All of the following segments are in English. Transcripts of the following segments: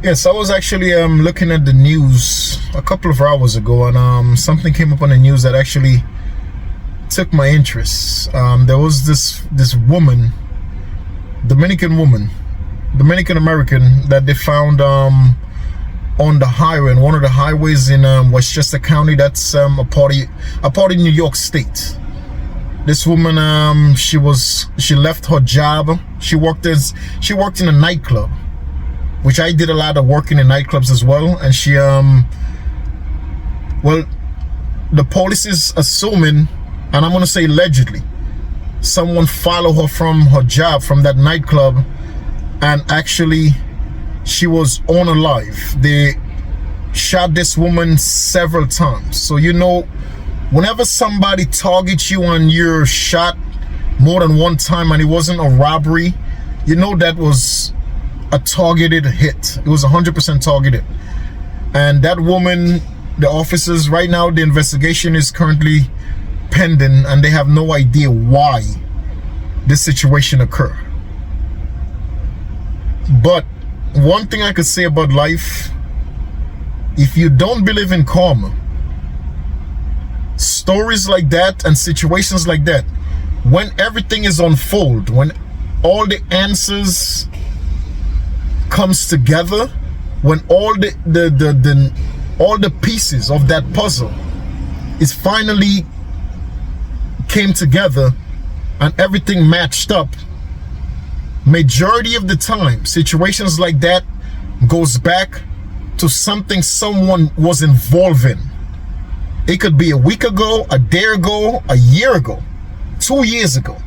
Yes, I was actually looking at the news a couple of hours ago, and something came up on the news that actually took my interest. There was this woman, Dominican woman, Dominican American, that they found on the highway, on one of the highways in Westchester County. That's a part of New York State. This woman, she left her job. She worked in a nightclub, which I did a lot of work in the nightclubs as well. And she well, the police is assuming, and I'm gonna say allegedly, someone followed her from her job, from that nightclub, and actually she was unalive. They shot this woman several times. So whenever somebody targets you and you're shot more than one time and it wasn't a robbery, that was a targeted hit. It was 100% targeted. And that woman, the officers right now, the investigation is currently pending, and they have no idea why this situation occurred. But one thing I could say about life, if you don't believe in karma, stories like that and situations like that, when everything is unfold, when all the answers comes together, when all the pieces of that puzzle is finally came together and everything matched up, majority of the time situations like that goes back to something someone was involved in. It could be a week ago, a day ago, a year ago, 2 years ago.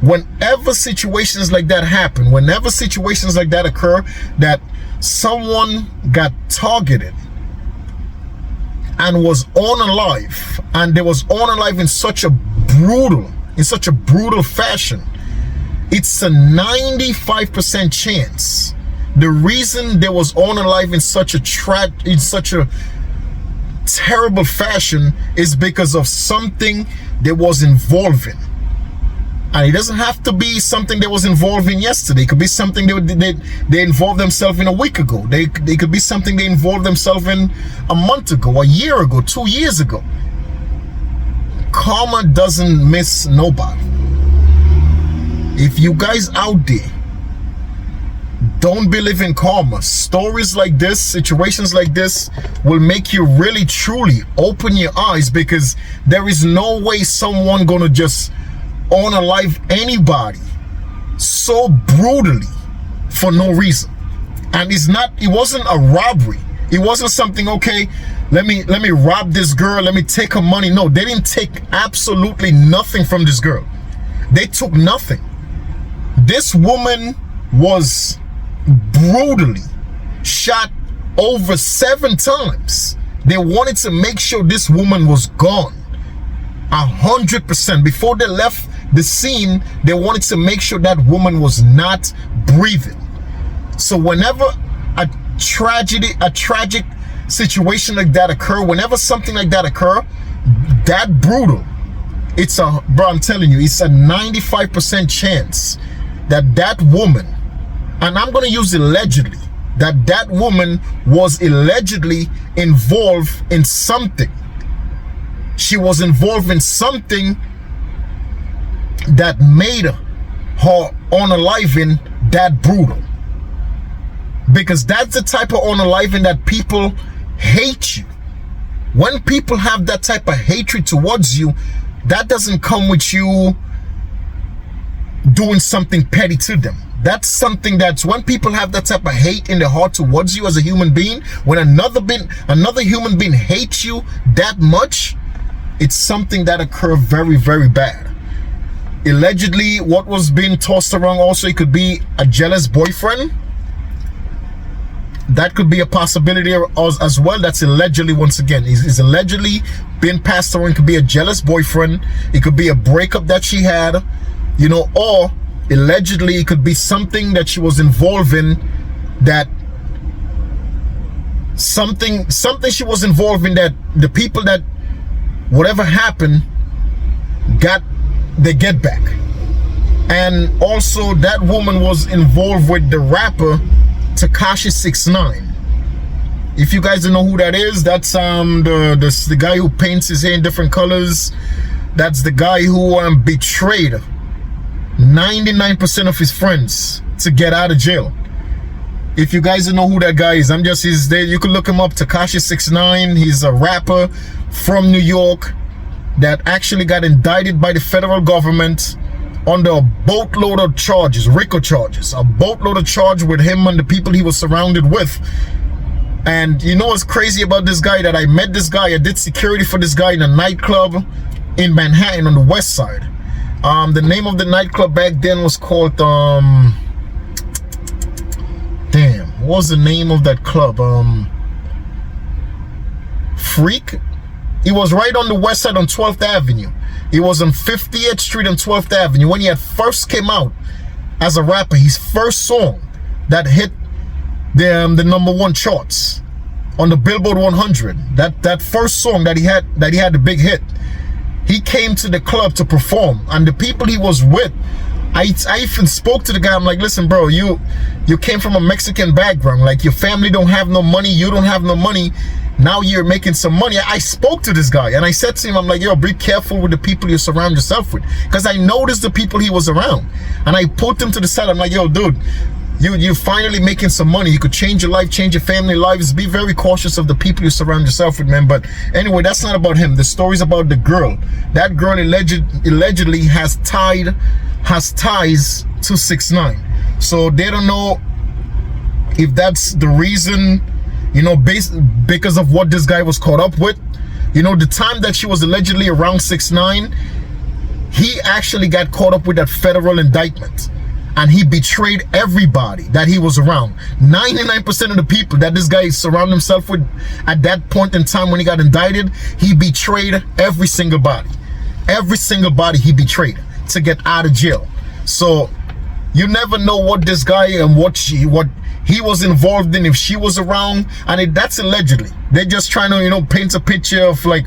Whenever situations like that happen, whenever situations like that occur, that someone got targeted and was unalive, and they was unalive in such a brutal fashion, it's a 95% chance. The reason they was unalive in such a terrible fashion is because of something they was involved in. And it doesn't have to be something they was involved in yesterday. It could be something they involved themselves in a week ago. They could be something they involved themselves in a month ago, a year ago, 2 years ago. Karma doesn't miss nobody. If you guys out there don't believe in karma, stories like this, situations like this will make you really truly open your eyes, because there is no way someone gonna just unalive anybody so brutally for no reason. And it wasn't a robbery. It wasn't something, okay, let me rob this girl, let me take her money. No, they didn't take absolutely nothing from this girl. They took nothing. This woman was brutally shot over 7 times. They wanted to make sure this woman was gone 100%. Before they left the scene, they wanted to make sure that woman was not breathing. So whenever a tragic situation like that occur, whenever something like that occur, that brutal, bro, I'm telling you, it's a 95% chance that woman, and I'm going to use allegedly, that woman was allegedly involved in something. She was involved in something that made her unaliving that brutal. Because that's the type of unaliving that people hate you. When people have that type of hatred towards you, that doesn't come with you doing something petty to them. That's something that's, when people have that type of hate in their heart towards you as a human being, when another human being hates you that much, it's something that occurs very, very bad. Allegedly, what was being tossed around also, it could be a jealous boyfriend. That could be a possibility as well. That's allegedly, once again, is allegedly being passed around. It could be a jealous boyfriend. It could be a breakup that she had, or allegedly it could be something that she was involved in, that something she was involved in, that the people that whatever happened they get back. And also that woman was involved with the rapper Tekashi 6ix9ine. If you guys don't know who that is, that's the guy who paints his hair in different colors. That's the guy who betrayed 99% of his friends to get out of jail. If you guys don't know who that guy is, he's there. You can look him up, Tekashi 6ix9ine. He's a rapper from New York that actually got indicted by the federal government under a boatload of charges, RICO charges, a boatload of charge with him and the people he was surrounded with. And you know what's crazy about this guy? That I met this guy, I did security for this guy in a nightclub in Manhattan on the west side. The name of the nightclub back then was called, damn, what was the name of that club? Freak? It was right on the west side on 12th Avenue. It was on 50th Street and 12th Avenue. When he had first came out as a rapper, his first song that hit the #1 charts on the Billboard 100, that first song that he had the big hit, he came to the club to perform, and the people he was with, I even spoke to the guy. I'm like, listen bro, you came from a Mexican background, like your family don't have no money, you don't have no money, now you're making some money. I spoke to this guy and I said to him, I'm like, yo, be careful with the people you surround yourself with, because I noticed the people he was around, and I put them to the side. I'm like, yo dude, you're finally making some money. You could change your life, change your family lives. Be very cautious of the people you surround yourself with, man. But anyway, that's not about him. The story's about the girl. That girl allegedly has ties to 6ix9ine. So they don't know if that's the reason, you know, because of what this guy was caught up with. You know, the time that she was allegedly around 6ix9ine, he actually got caught up with that federal indictment. And he betrayed everybody that he was around. 99% of the people that this guy surrounded himself with at that point in time when he got indicted, he betrayed every single body. Every single body he betrayed to get out of jail. So you never know what this guy and what he was involved in if she was around. And that's allegedly. They're just trying to, you know, paint a picture of like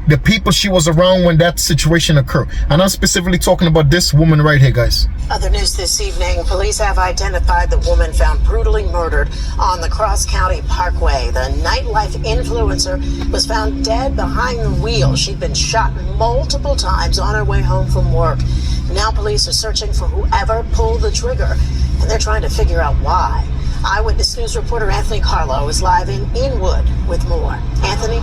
the people she was around when that situation occurred. And I'm specifically talking about this woman right here, guys. Other news this evening, police have identified the woman found brutally murdered on the Cross County Parkway. The nightlife influencer was found dead behind the wheel. She'd been shot multiple times on her way home from work. Now police are searching for whoever pulled the trigger, and they're trying to figure out why. Eyewitness News reporter Anthony Carlo is live in Inwood with more. Anthony?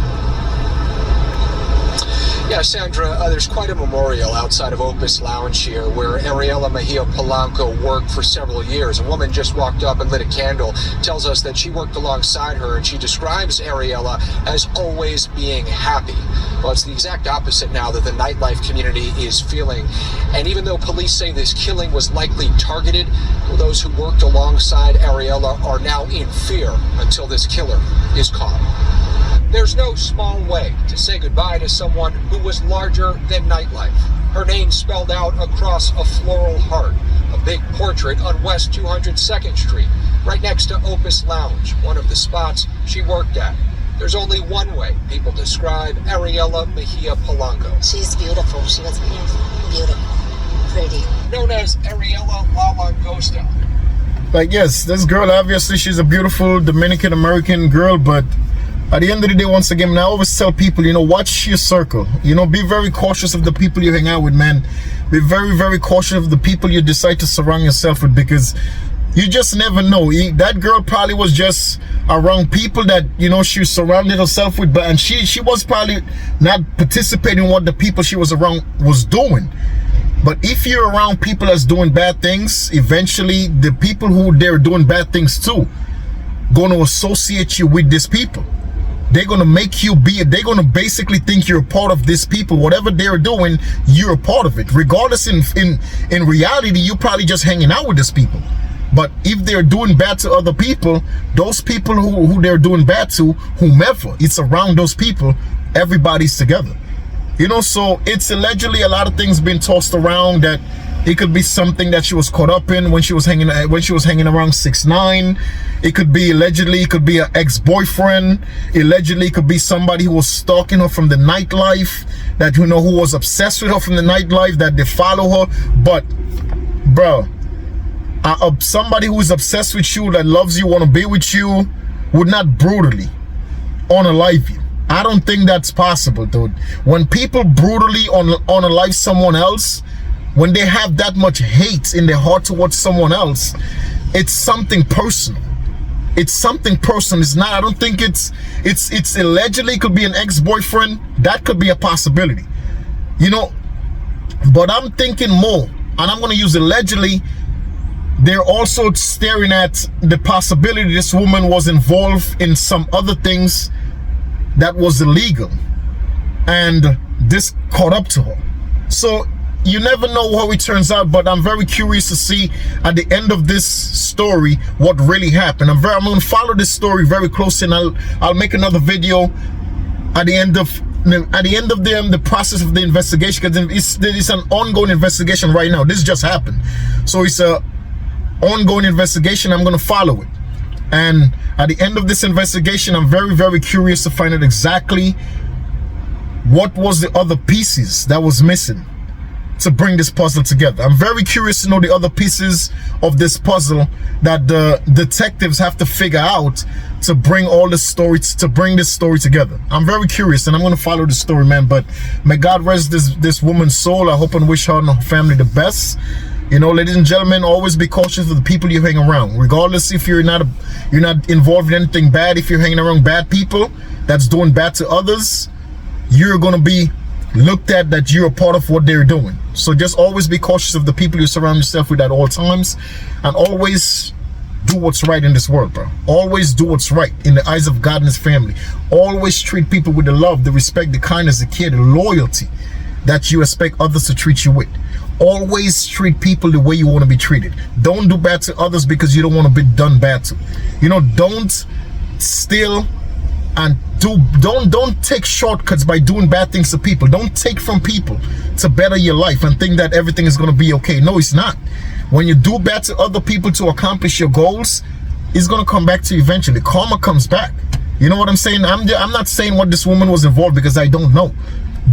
Yeah, Sandra, there's quite a memorial outside of Opus Lounge here where Ariela Mejia Polanco worked for several years. A woman just walked up and lit a candle, tells us that she worked alongside her, and she describes Ariela as always being happy. Well, it's the exact opposite now that the nightlife community is feeling. And even though police say this killing was likely targeted, well, those who worked alongside Ariela are now in fear until this killer is caught. There's no small way to say goodbye to someone who was larger than nightlife. Her name spelled out across a floral heart, a big portrait on West 202nd Street, right next to Opus Lounge, one of the spots she worked at. There's only one way people describe Ariela Mejia Polanco. She's beautiful. She was beautiful, pretty. Known as Ariela La Langosta. Like, yes, this girl, obviously, she's a beautiful Dominican-American girl, but at the end of the day, once again, I always tell people, you know, watch your circle. You know, be very cautious of the people you hang out with, man. Be very, very cautious of the people you decide to surround yourself with, because you just never know. That girl probably was just around people that, you know, she surrounded herself with, and she was probably not participating in what the people she was around was doing. But if you're around people that's doing bad things, eventually the people who they're doing bad things to going to associate you with these people. They're going to make you they're going to basically think you're a part of these people. Whatever they're doing, you're a part of it. Regardless, in reality, you're probably just hanging out with these people. But if they're doing bad to other people, those people who they're doing bad to, whomever, it's around those people, everybody's together. You know, so it's allegedly a lot of things being tossed around that it could be something that she was caught up in when she was hanging around 6ix9ine. It could be allegedly, it could be an ex-boyfriend. Allegedly, it could be somebody who was stalking her from the nightlife, that, you know, who was obsessed with her from the nightlife, that they follow her. But, bro, somebody who is obsessed with you, that loves you, want to be with you, would not brutally unalive you. I don't think that's possible, dude. When people brutally unalive someone else, when they have that much hate in their heart towards someone else, it's something personal. It's something personal. It's not, I don't think it's allegedly could be an ex-boyfriend. That could be a possibility, you know. But I'm thinking more, and I'm going to use allegedly. They're also staring at the possibility this woman was involved in some other things that was illegal, and this caught up to her. So you never know how it turns out, but I'm very curious to see at the end of this story what really happened. I'm going to follow this story very closely, and I'll make another video at the end of the process of the investigation, because it's an ongoing investigation right now. This just happened, so it's a ongoing investigation. I'm going to follow it, and at the end of this investigation, I'm very, very curious to find out exactly what was the other pieces that was missing to bring this puzzle together. I'm very curious to know the other pieces of this puzzle that the detectives have to figure out to bring all the stories, to bring this story together. I'm very curious, and I'm going to follow the story, man. But may God rest this woman's soul. I hope and wish her and her family the best. You know, ladies and gentlemen, always be cautious of the people you hang around, regardless if you're not involved in anything bad. If you're hanging around bad people that's doing bad to others, you're going to be looked at that you're a part of what they're doing. So just always be cautious of the people you surround yourself with at all times, and always do what's right in this world, bro. Always do what's right in the eyes of God and his family. Always treat people with the love, the respect, the kindness, the care, the loyalty that you expect others to treat you with. Always treat people the way you want to be treated. Don't do bad to others because you don't want to be done bad to. You know, don't steal and don't take shortcuts by doing bad things to people. Don't take from people to better your life and think that everything is going to be okay. No, it's not. When you do bad to other people to accomplish your goals, it's going to come back to you eventually. Karma comes back. You know what I'm saying? I'm not saying what this woman was involved, because I don't know,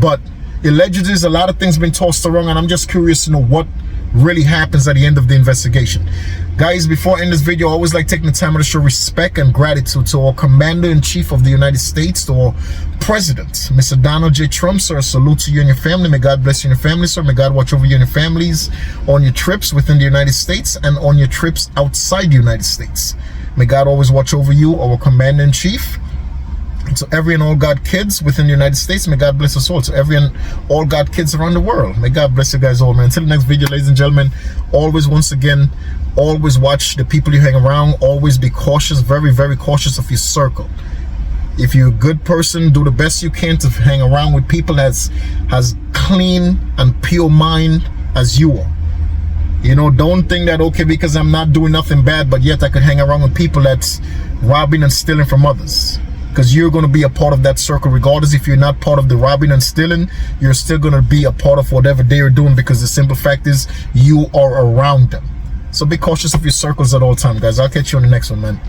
but allegedly a lot of things been tossed around, and I'm just curious to know what really happens at the end of the investigation. Guys, before I end this video, I always like taking the time to show respect and gratitude to our Commander-in-Chief of the United States, to our President, Mr. Donald J. Trump, sir. Salute to you and your family. May God bless you and your family, sir. May God watch over you and your families on your trips within the United States and on your trips outside the United States. May God always watch over you, our Commander-in-Chief. To every and all God kids within the United States, may God bless us all. To every and all God kids around the world, may God bless you guys all, man. Until the next video, ladies and gentlemen, always, once again, always watch the people you hang around. Always be cautious, very, very cautious of your circle. If you're a good person, do the best you can to hang around with people that's has clean and pure mind as you are. You know, don't think that, okay, because I'm not doing nothing bad, but yet I could hang around with people that's robbing and stealing from others. Because you're going to be a part of that circle. Regardless if you're not part of the robbing and stealing, you're still going to be a part of whatever they're doing, because the simple fact is you are around them. So be cautious of your circles at all times, guys. I'll catch you on the next one, man.